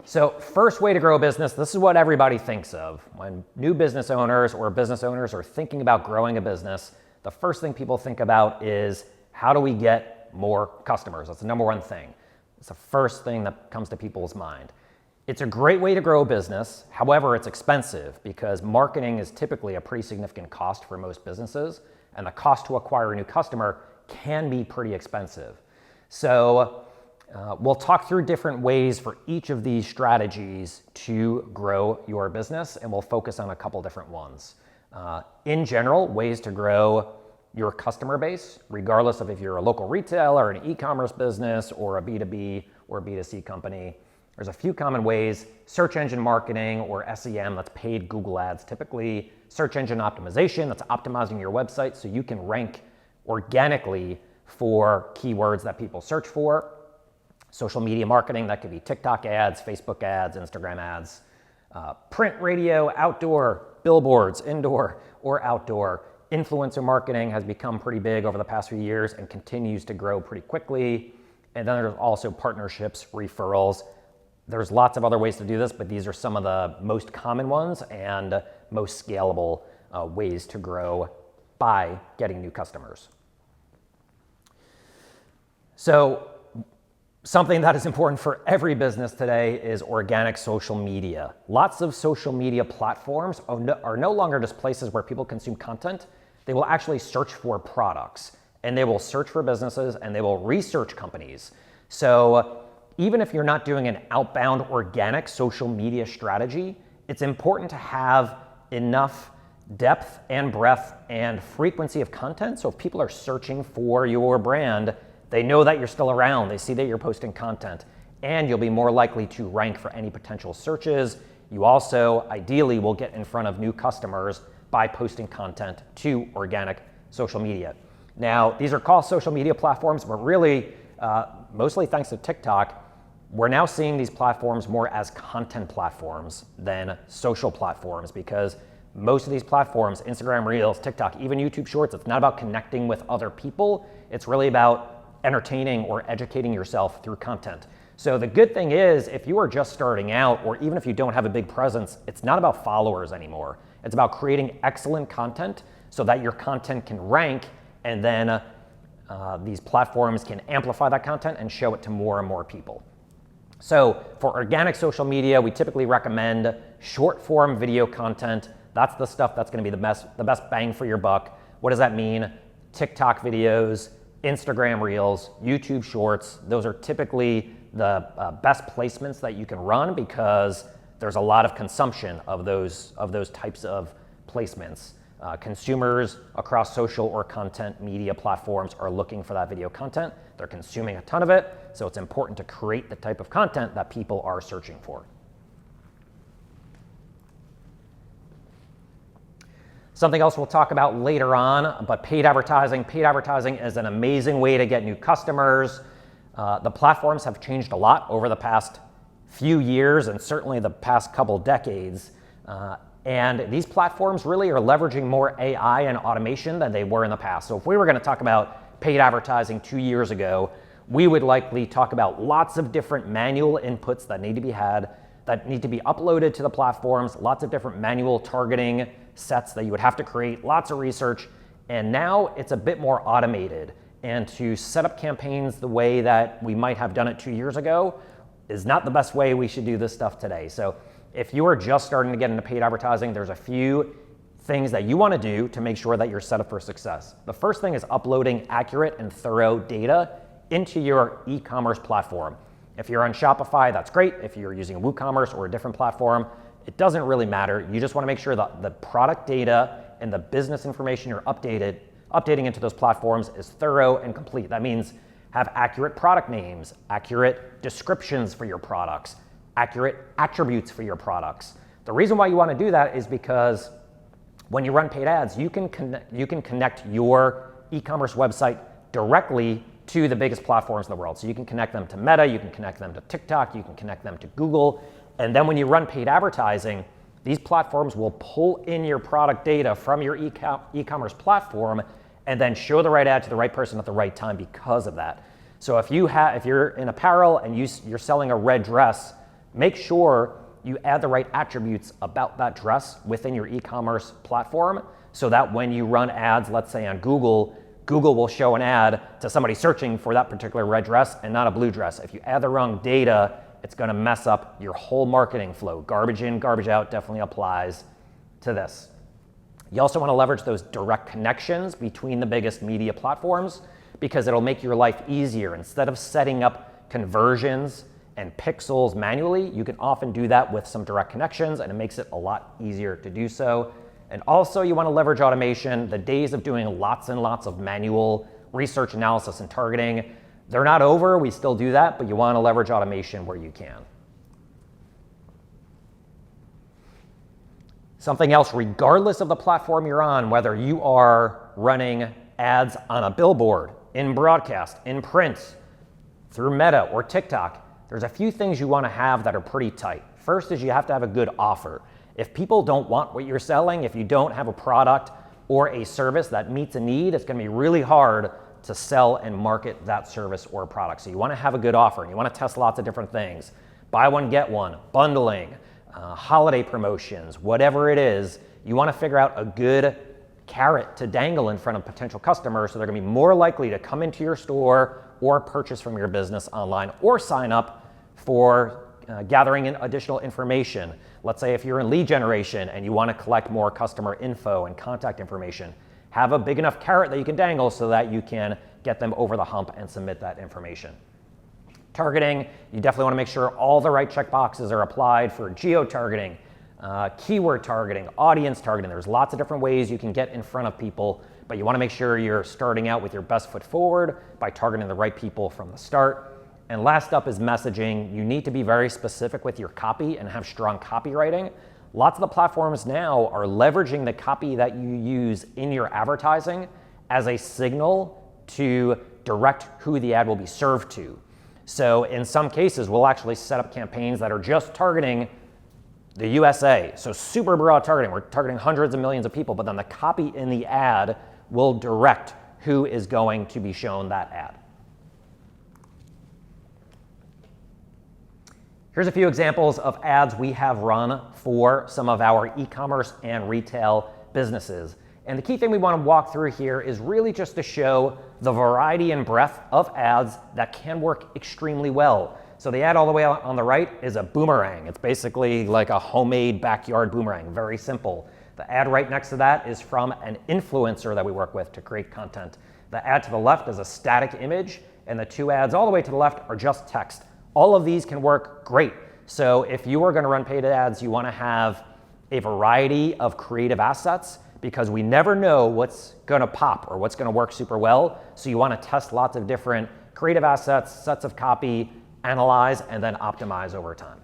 So first way to grow a business, this is what everybody thinks of. When new business owners or business owners are thinking about growing a business, the first thing people think about is how do we get more customers? That's the number one thing. It's the first thing that comes to people's mind. It's a great way to grow a business. However, it's expensive because marketing is typically a pretty significant cost for most businesses, and the cost to acquire a new customer can be pretty expensive. So we'll talk through different ways for each of these strategies to grow your business, and we'll focus on a couple different ones. In general, ways to grow your customer base, regardless of if you're a local retailer, an e-commerce business, or a B2B or B2C company. There's a few common ways: search engine marketing or SEM, that's paid Google ads typically; search engine optimization, that's optimizing your website so you can rank organically for keywords that people search for; social media marketing, that could be TikTok ads, Facebook ads, Instagram ads; print, radio, outdoor, billboards, indoor or outdoor. Influencer marketing has become pretty big over the past few years and continues to grow pretty quickly. And then there's also partnerships, referrals. There's lots of other ways to do this, but these are some of the most common ones and most scalable ways to grow by getting new customers. So something that is important for every business today is organic social media. Lots of social media platforms are no longer just places where people consume content. They will actually search for products, and they will search for businesses, and they will research companies. So even if you're not doing an outbound organic social media strategy, it's important to have enough depth and breadth and frequency of content. So if people are searching for your brand, they know that you're still around, they see that you're posting content, and you'll be more likely to rank for any potential searches. You also ideally will get in front of new customers by posting content to organic social media. Now, these are called social media platforms, but really, mostly thanks to TikTok, we're now seeing these platforms more as content platforms than social platforms, because most of these platforms, Instagram Reels, TikTok, even YouTube Shorts, it's not about connecting with other people. It's really about entertaining or educating yourself through content. So the good thing is, if you are just starting out, or even if you don't have a big presence, it's not about followers anymore. It's about creating excellent content so that your content can rank, and then these platforms can amplify that content and show it to more and more people. So for organic social media, we typically recommend short form video content. That's the stuff that's going to be the best bang for your buck. What does that mean? TikTok videos, Instagram Reels, YouTube Shorts. Those are typically the best placements that you can run, because there's a lot of consumption of those types of placements. Consumers across social or content media platforms are looking for that video content. They're consuming a ton of it, so it's important to create the type of content that people are searching for. Something else we'll talk about later on, but paid advertising. Paid advertising is an amazing way to get new customers. The platforms have changed a lot over the past few years, and certainly the past couple decades. And these platforms really are leveraging more AI and automation than they were in the past. So if we were going to talk about paid advertising 2 years ago, we would likely talk about lots of different manual inputs that need to be uploaded to the platforms, lots of different manual targeting sets that you would have to create, lots of research. And now it's a bit more automated. And to set up campaigns the way that we might have done it 2 years ago is not the best way we should do this stuff today. So if you are just starting to get into paid advertising, there's a few things that you want to do to make sure that you're set up for success. The first thing is uploading accurate and thorough data into your e-commerce platform. If you're on Shopify, that's great. If you're using WooCommerce or a different platform, it doesn't really matter. You just want to make sure that the product data and the business information you're updating into those platforms is thorough and complete. That means have accurate product names, accurate descriptions for your products, accurate attributes for your products. The reason why you want to do that is because when you run paid ads, you can connect your e-commerce website directly to the biggest platforms in the world. So you can connect them to Meta, you can connect them to TikTok, you can connect them to Google. And then when you run paid advertising, these platforms will pull in your product data from your e-commerce platform and then show the right ad to the right person at the right time because of that. So if you're in apparel and you're selling a red dress, Make sure you add the right attributes about that dress within your e-commerce platform so that when you run ads, let's say on Google, Google will show an ad to somebody searching for that particular red dress and not a blue dress. If you add the wrong data, it's going to mess up your whole marketing flow. Garbage in, garbage out definitely applies to this. You also want to leverage those direct connections between the biggest media platforms because it'll make your life easier. Instead of setting up conversions and pixels manually, you can often do that with some direct connections, and it makes it a lot easier to do so. And also you want to leverage automation. The days of doing lots and lots of manual research analysis and targeting, they're not over. We still do that, but you want to leverage automation where you can. Something else, regardless of the platform you're on, whether you are running ads on a billboard, in broadcast, in print, through Meta or TikTok, there's a few things you want to have that are pretty tight. First is you have to have a good offer. If people don't want what you're selling, if you don't have a product or a service that meets a need, it's going to be really hard to sell and market that service or product. So you want to have a good offer, and you want to test lots of different things. Buy one, get one, bundling, holiday promotions, whatever it is. You want to figure out a good carrot to dangle in front of potential customers so they're going to be more likely to come into your store or purchase from your business online or sign up for gathering in additional information. Let's say if you're in lead generation and you want to collect more customer info and contact information, have a big enough carrot that you can dangle so that you can get them over the hump and submit that information. Targeting, you definitely want to make sure all the right checkboxes are applied for geo-targeting, keyword targeting, audience targeting. There's lots of different ways you can get in front of people, but you want to make sure you're starting out with your best foot forward by targeting the right people from the start. And last up is messaging. You need to be very specific with your copy and have strong copywriting. Lots of the platforms now are leveraging the copy that you use in your advertising as a signal to direct who the ad will be served to. So in some cases, we'll actually set up campaigns that are just targeting the USA. So super broad targeting. We're targeting hundreds of millions of people, but then the copy in the ad will direct who is going to be shown that ad. Here's a few examples of ads we have run for some of our e-commerce and retail businesses. And the key thing we want to walk through here is really just to show the variety and breadth of ads that can work extremely well. So the ad all the way on the right is a boomerang. It's basically like a homemade backyard boomerang, very simple. The ad right next to that is from an influencer that we work with to create content. The ad to the left is a static image, and the two ads all the way to the left are just text. All of these can work great. So if you are going to run paid ads, you want to have a variety of creative assets because we never know what's going to pop or what's going to work super well. So you want to test lots of different creative assets, sets of copy, analyze, and then optimize over time.